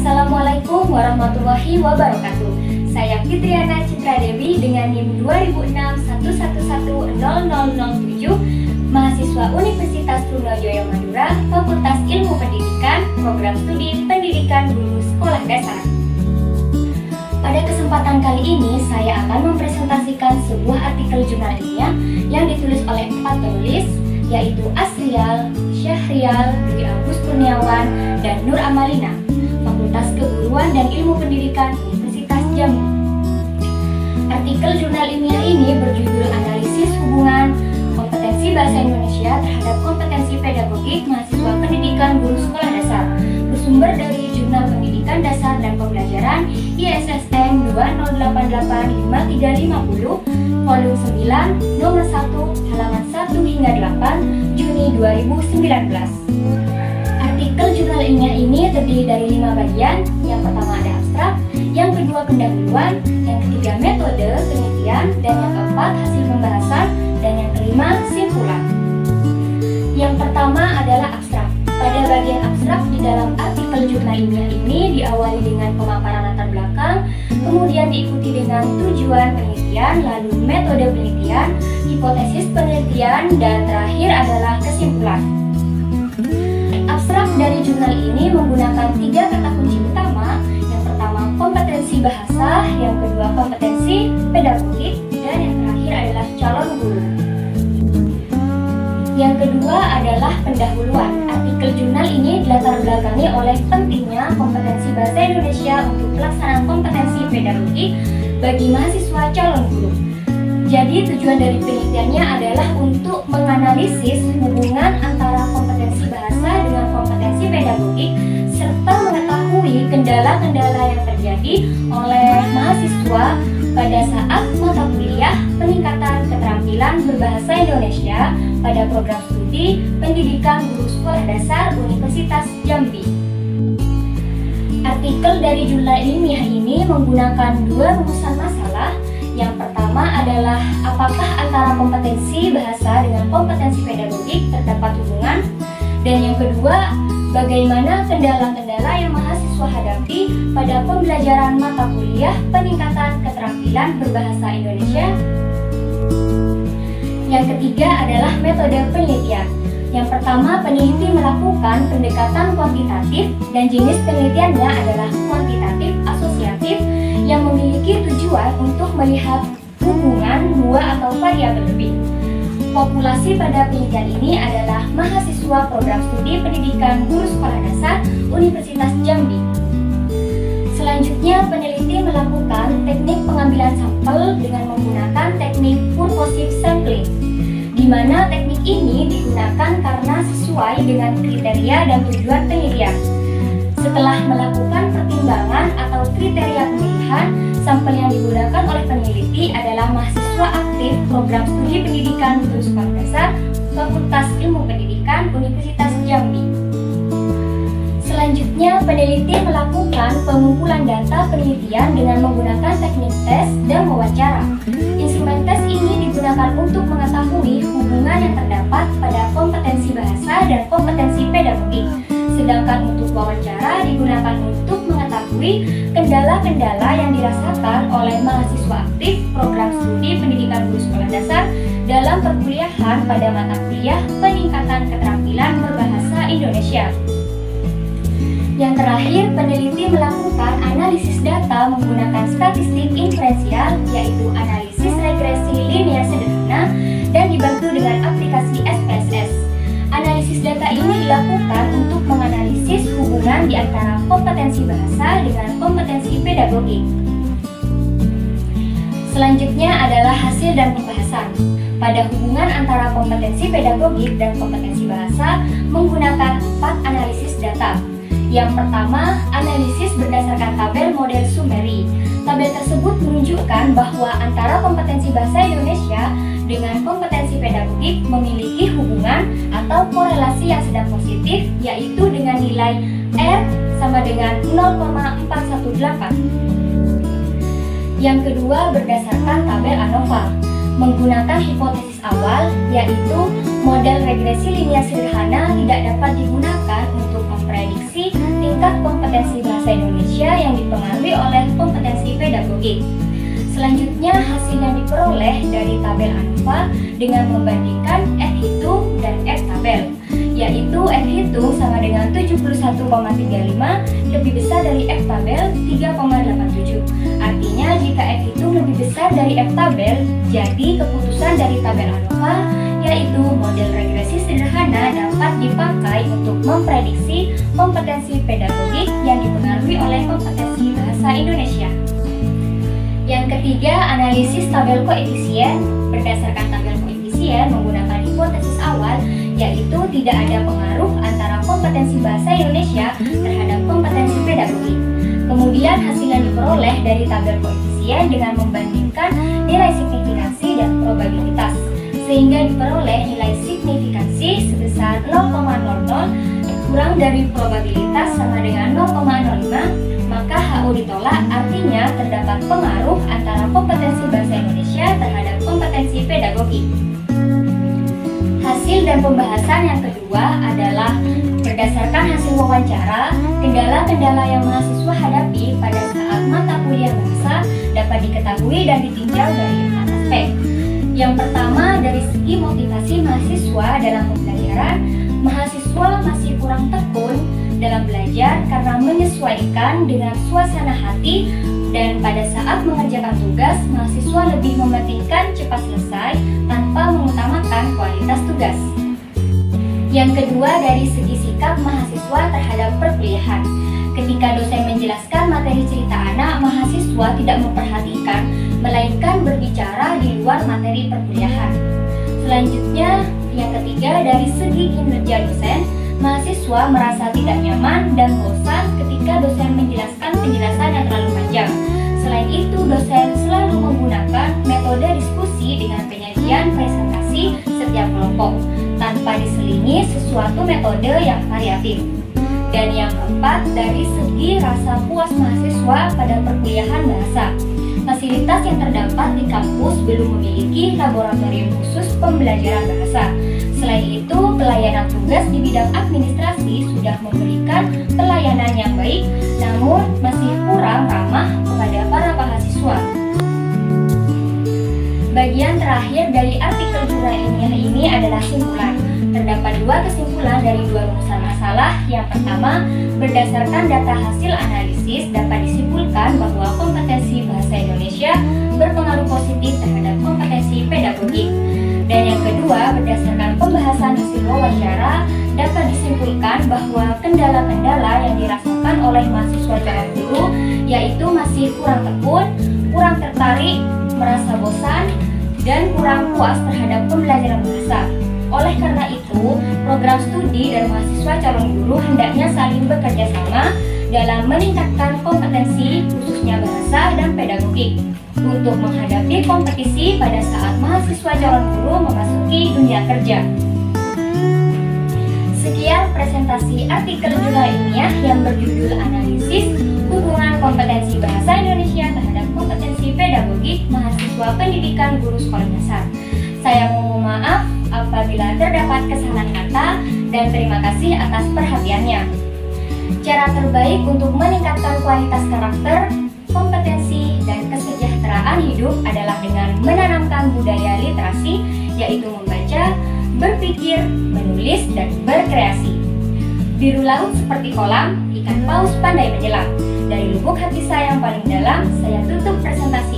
Assalamualaikum warahmatullahi wabarakatuh. Saya Fitriana Citra Dewi dengan NIM 200611100007, mahasiswa Universitas Trunojoyo Madura, Fakultas Ilmu Pendidikan, Program Studi Pendidikan Guru Sekolah Dasar. Pada kesempatan kali ini, saya akan mempresentasikan sebuah artikel jurnal ilmiah yang ditulis oleh 4 penulis, yaitu Asrial, Syahrial, Dwi Agus Kurniawan, dan Nur Amalina, Fakultas Keguruan dan Ilmu Pendidikan Universitas Jambi. Artikel jurnal ilmiah ini berjudul Analisis Hubungan Kompetensi Bahasa Indonesia terhadap Kompetensi Pedagogik Mahasiswa Pendidikan Guru Sekolah Dasar, bersumber dari Jurnal Pendidikan Dasar dan Pembelajaran ISSN 20885350, volume 9, nomor 1, halaman 1 hingga 8, Juni 2019. Artikel jurnal ilmiah ini terdiri dari 5 bagian. Yang pertama ada abstrak, yang kedua pendahuluan, yang ketiga metode penelitian, dan yang keempat hasil pembahasan, dan yang kelima simpulan. Yang pertama adalah abstrak. Pada bagian abstrak di dalam artikel jurnal ilmiah ini diawali dengan pemaparan latar belakang, kemudian diikuti dengan tujuan penelitian, lalu metode penelitian, hipotesis penelitian, dan terakhir adalah kesimpulan. Abstrak dari jurnal ini menggunakan 3 kata kunci utama. Yang pertama kompetensi bahasa, yang kedua kompetensi pedagogik, dan yang terakhir adalah calon guru. Yang kedua adalah pendahuluan. Artikel jurnal ini dilatar belakangi oleh pentingnya kompetensi bahasa Indonesia untuk pelaksanaan kompetensi pedagogik bagi mahasiswa calon guru. Jadi tujuan dari penelitiannya adalah untuk menganalisis hubungan antara kompetensi bahasa dengan kompetensi pedagogik serta mengetahui kendala-kendala yang terjadi oleh mahasiswa pada saat mata kuliah peningkatan keterampilan berbahasa Indonesia pada program studi Pendidikan Guru Sekolah Dasar Universitas Jambi. Artikel dari jurnal ilmiah ini menggunakan 2 rumusan masalah. Yang pertama adalah apakah antara kompetensi bahasa dengan kompetensi pedagogik terdapat hubungan, dan yang kedua bagaimana kendala-kendala yang mahasiswa hadapi pada pembelajaran mata kuliah peningkatan keterampilan berbahasa Indonesia. Yang ketiga adalah metode penelitian. Yang pertama, peneliti melakukan pendekatan kuantitatif dan jenis penelitiannya adalah kuantitatif asosiatif yang memiliki tujuan untuk melihat hubungan 2 atau variabel lebih. Populasi pada penelitian ini adalah mahasiswa program studi pendidikan guru sekolah dasar Universitas Jambi. Selanjutnya, peneliti melakukan teknik pengambilan sampel dengan menggunakan teknik purposive sampling, di mana teknik ini digunakan karena sesuai dengan kriteria dan tujuan penelitian. Setelah melakukan pertimbangan atau kriteria pemilihan, sampel yang digunakan oleh peneliti adalah mahasiswa aktif program studi pendidikan guru sekolah dasar Fakultas Ilmu Pendidikan Universitas Jambi. Selanjutnya, peneliti melakukan pengumpulan data penelitian dengan menggunakan teknik tes dan wawancara. Instrumen tes ini digunakan untuk mengetahui hubungan yang terdapat pada kompetensi bahasa dan kompetensi pedagogik. Sedangkan untuk wawancara digunakan untuk mengetahui kendala-kendala yang dirasakan oleh mahasiswa aktif program studi pendidikan guru sekolah dasar dalam perkuliahan pada mata kuliah peningkatan keterampilan berbahasa Indonesia. Yang terakhir, peneliti melakukan analisis data menggunakan statistik inferensial, yaitu analisis regresi linear sederhana dan dibantu dengan aplikasi SPSS. Analisis data ini dilakukan untuk menganalisis hubungan di antara kompetensi bahasa dengan kompetensi pedagogik. Selanjutnya adalah hasil dan pembahasan. Pada hubungan antara kompetensi pedagogik dan kompetensi bahasa menggunakan 4 analisis data. Yang pertama, analisis berdasarkan tabel model Summary. Tabel tersebut menunjukkan bahwa antara kompetensi bahasa Indonesia dengan kompetensi pedagogik memiliki hubungan atau korelasi yang sedang positif, yaitu dengan nilai R sama dengan 0,418. Yang kedua, berdasarkan tabel ANOVA, menggunakan hipotesis awal, yaitu model regresi linear sederhana tidak dapat digunakan untuk memprediksi tingkat kompetensi bahasa Indonesia pedagogik. Selanjutnya, hasil yang diperoleh dari tabel ANOVA dengan membandingkan F-hitung dan F-tabel, yaitu F-hitung sama dengan 71,35 lebih besar dari F-tabel 3,87. Artinya, jika F-hitung lebih besar dari F-tabel, jadi keputusan dari tabel ANOVA yaitu model regresi sederhana dapat dipakai untuk memprediksi kompetensi pedagogik yang dipengaruhi oleh kompetensi bahasa Indonesia. Yang ketiga, analisis tabel koefisien. Berdasarkan tabel koefisien menggunakan hipotesis awal, yaitu tidak ada pengaruh antara kompetensi bahasa Indonesia terhadap kompetensi pedagogik. Kemudian hasil yang diperoleh dari tabel koefisien dengan membandingkan nilai signifikansi dan probabilitas, sehingga diperoleh nilai signifikansi sebesar 0,00 kurang dari probabilitas sama dengan 0,05, maka HO ditolak, artinya terdapat pengaruh antara kompetensi bahasa Indonesia terhadap kompetensi pedagogik. Hasil dan pembahasan yang kedua adalah berdasarkan hasil wawancara, kendala-kendala yang mahasiswa hadapi pada saat mata kuliah bahasa dapat diketahui dan ditinjau dari 4 aspek. Yang pertama, dari segi motivasi mahasiswa dalam pembelajaran, mahasiswa masih kurang tekun dalam belajar karena menyesuaikan dengan suasana hati, dan pada saat mengerjakan tugas, mahasiswa lebih mementingkan cepat selesai tanpa mengutamakan kualitas tugas. Yang kedua, dari segi sikap mahasiswa terhadap perkuliahan. Ketika dosen menjelaskan materi cerita anak, mahasiswa tidak memperhatikan, melainkan berbicara di luar materi perkuliahan. Selanjutnya, yang ketiga, dari segi kinerja dosen, mahasiswa merasa tidak nyaman dan bosan ketika dosen menjelaskan penjelasan yang terlalu panjang. Selain itu, dosen selalu menggunakan metode diskusi dengan penyajian presentasi setiap kelompok, tanpa diselingi sesuatu metode yang variatif. Dan yang keempat, dari segi rasa puas mahasiswa pada perkuliahan bahasa. Fasilitas yang terdapat di kampus belum memiliki laboratorium khusus pembelajaran bahasa. Selain itu, pelayanan tugas di bidang administrasi sudah memberikan pelayanan yang baik, namun masih kurang ramah kepada para mahasiswa. Bagian terakhir dari artikel jurnal ilmiah ini adalah simpulan. Terdapat 2 kesimpulan dari 2 rumusan masalah. Yang pertama, berdasarkan data hasil analisis dapat disimpulkan bahwa kompetensi bahasa Indonesia berpengaruh positif terhadap kompetensi pedagogik. Dan yang kedua, berdasarkan pembahasan hasil wawancara dapat disimpulkan bahwa kendala-kendala yang dirasakan oleh mahasiswa calon guru yaitu masih kurang tekun, kurang tertarik, merasa bosan, dan kurang puas terhadap pembelajaran bahasa. Oleh karena itu, program studi dan mahasiswa calon guru hendaknya saling bekerja sama dalam meningkatkan kompetensi khususnya bahasa dan pedagogik untuk menghadapi kompetisi pada saat mahasiswa calon guru memasuki dunia kerja. Sekian presentasi artikel jurnal ilmiah yang berjudul analisis hubungan kompetensi bahasa Indonesia terhadap kompetensi pedagogik mahasiswa pendidikan guru sekolah dasar. Saya mohon maaf apabila terdapat kesalahan kata dan terima kasih atas perhatiannya. Cara terbaik untuk meningkatkan kualitas karakter, kompetensi, dan kesejahteraan hidup adalah dengan menanamkan budaya literasi, yaitu membaca, berpikir, menulis, dan berkreasi. Biru laut seperti kolam, ikan paus pandai menyelam. Dari lubuk hati saya yang paling dalam, saya tutup presentasi